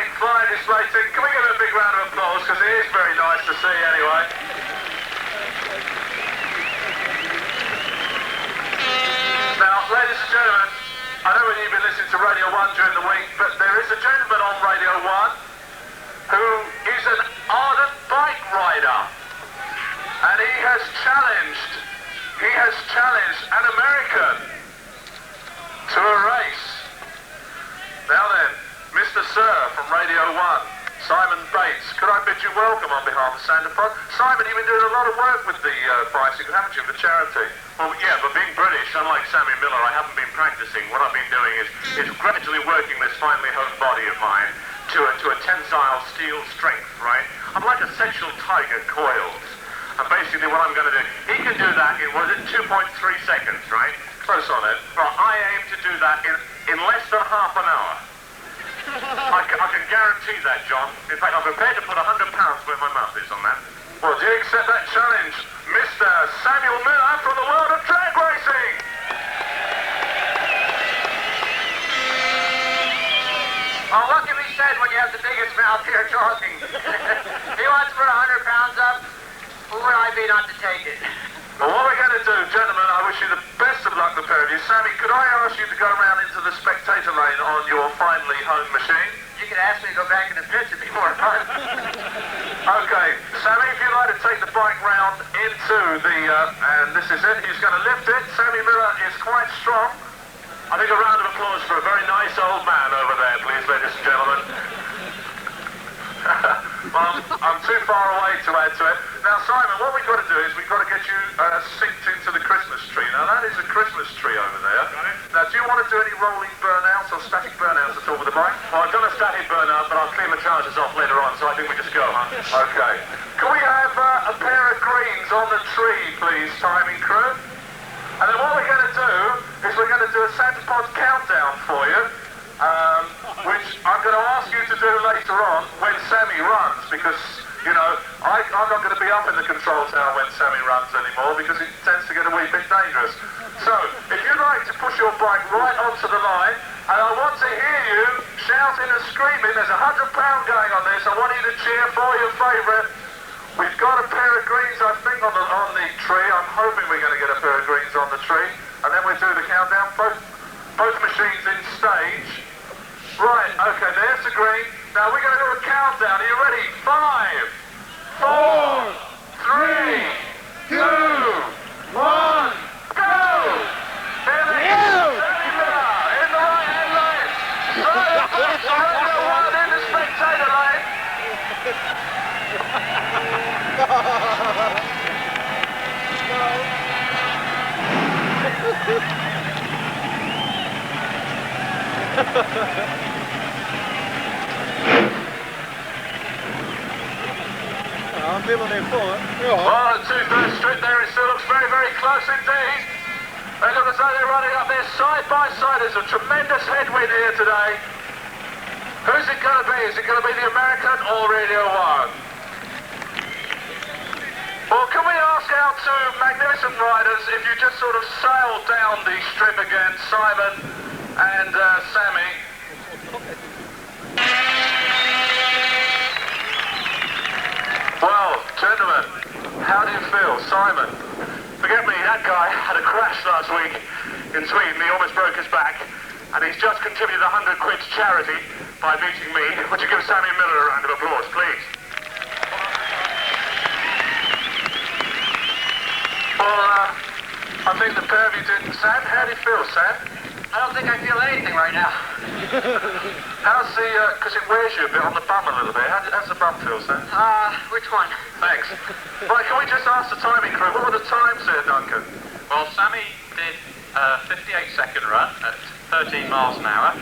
great flying display team. Can we give a big round of applause, because it is very nice to see anyway. Now, ladies and gentlemen, I know you've been listening to Radio 1 during the week, but there is a gentleman on Radio 1 who is an ardent bike rider, and he has challenged an American to a race. Now then, Mr. Sir from Radio 1, Simon Bates, could I bid you welcome on behalf of Santa Pod? Simon, you've been doing a lot of work with the bicycle, haven't you, for charity? Well, yeah, but being British, unlike Sammy Miller, I haven't been practicing. What I've been doing is gradually working this finely honed body of mine to a tensile steel strength, right? I'm like a sexual tiger coiled. And basically what I'm going to do, he can do that in, 2.3 seconds, right? Close on it. Well, I aim to do that in less than half an hour. I can guarantee that, John. In fact, I'm prepared to put £100 where my mouth is on that. Well, do you accept that challenge, Mr. Sammy Miller from the world of drag racing? Oh, what can be said when you have the biggest mouth here talking? He wants to put £100 up. Who would I be not to take it? Well, what we're going to do, gentlemen, I wish you the best of luck, the pair of you. Sammy, could I ask you to go around into the spectator lane on your finely honed machine? You could ask me to go back in the pits, it'd be more fun. Okay, Sammy, if you'd like to take the bike round into the, and this is it, he's going to lift it. Sammy Miller is quite strong. I think a round of applause for a very nice old man over there, please, ladies and gentlemen. Well, I'm too far away to add to it. Now, Simon, what we've got to do is we've got to get you synced into the Christmas tree. Now, that is a Christmas tree over there. Now, do you want to do any rolling burnouts or static burnouts at all with the bike? Well, I've done a static burnout, but I'll clean my charges off later on, so I think we just go, huh? Okay. Can we have a pair of greens on the tree, please, timing crew? And then what we're going to do is we're going to do a Santa Pod countdown for you, which I'm going to ask you to do later on when Sammy runs, because, you know, I'm not going to be up in the control tower when Sammy runs anymore, because it tends to get a wee bit dangerous. So, if you'd like to push your bike right onto the line, and I want to hear you shouting and screaming, there's £100 going on this, I want you to cheer for your favourite. We've got a pair of greens, I think, on the tree. I'm hoping we're going to get a pair of greens on the tree, and then we'll do the countdown. Both machines in stage. Right, okay, there's the green. Now we're going to do a countdown. Are you ready? 5, 4, 3, 2, 1, go! Here they go! In the right-hand lane. Radio 1 in the spectator lane. I'm feeling it full. Well, the two-thirds strip there, it still looks very, very close indeed. They look as though they're running up there side by side. There's a tremendous headwind here today. Who's it going to be? Is it going to be the American or Radio 1? Well, can we ask our two magnificent riders if you just sort of sail down the strip again, Simon and Sammy. Well, gentlemen, how do you feel? Simon? Forget me, that guy had a crash last week in Sweden. He almost broke his back, and he's just contributed £100 to charity by beating me. Would you give Sammy Miller a round of applause, please? Well, I think the pair of you did. Sam, how do you feel, Sam? I don't think I feel anything right now. How's the, because it wears you a bit on the bum a little bit. How's the bum feel, Sam? Which one? Thanks. Right, can we just ask the timing crew, what were the times there, Duncan? Well, Sammy did a 58-second run at 13 miles an hour.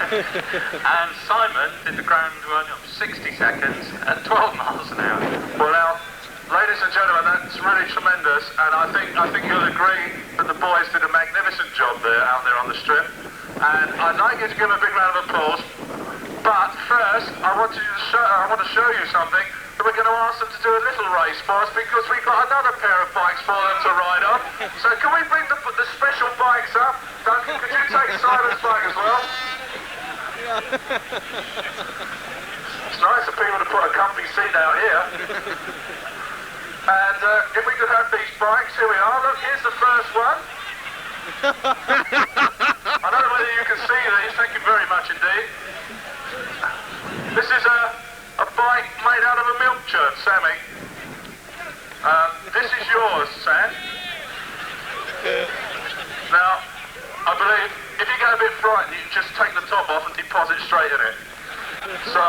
And Simon did the ground run of 60 seconds at 12 miles an hour. Well, now, ladies and gentlemen, that's really tremendous, and I think you'll agree that the boys did a magnificent job there, out there on the strip. And I'd like you to give them a big round of applause. But first, I want to show you something that we're going to ask them to do a little race for us, because we've got another pair of bikes for them to ride on. So can we bring the special bikes up? Duncan, could you take Simon's bike as well? It's nice of people to put a comfy seat out here. And if we could have these bikes, here we are. Look, here's the first one. I don't know whether you can see these. Thank you very much indeed. This is a bike made out of a milk churn, Sammy. This is yours, Sam. Now, I believe if you get a bit frightened, you can just take the top off and deposit straight in it. So,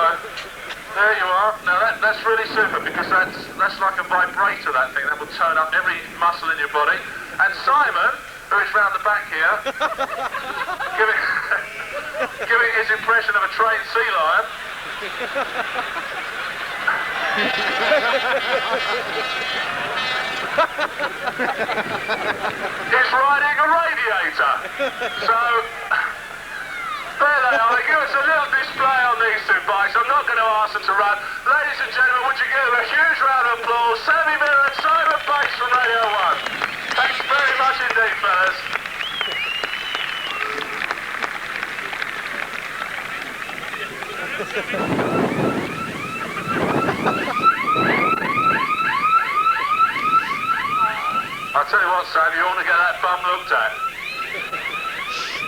there you are. Now that's really super because that's like a vibrator, that thing. That will turn up every muscle in your body. And Simon, who is round the back here, giving his impression of a trained sea lion. He's riding a radiator. So, there they are. They give us a little display on these two bikes. I'm not going to ask them to run. Ladies and gentlemen, would you give them a huge round of applause? Sammy Miller and Simon Bates from Radio 1. Thanks very much indeed, fellas. I'll tell you what, Sam, you ought to get that bum looked at.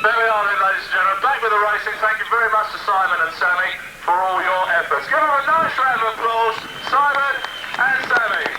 There we are then, ladies and gentlemen. Back with the racing. Thank you very much to Simon and Sammy for all your efforts. Give them a nice round of applause, Simon and Sammy.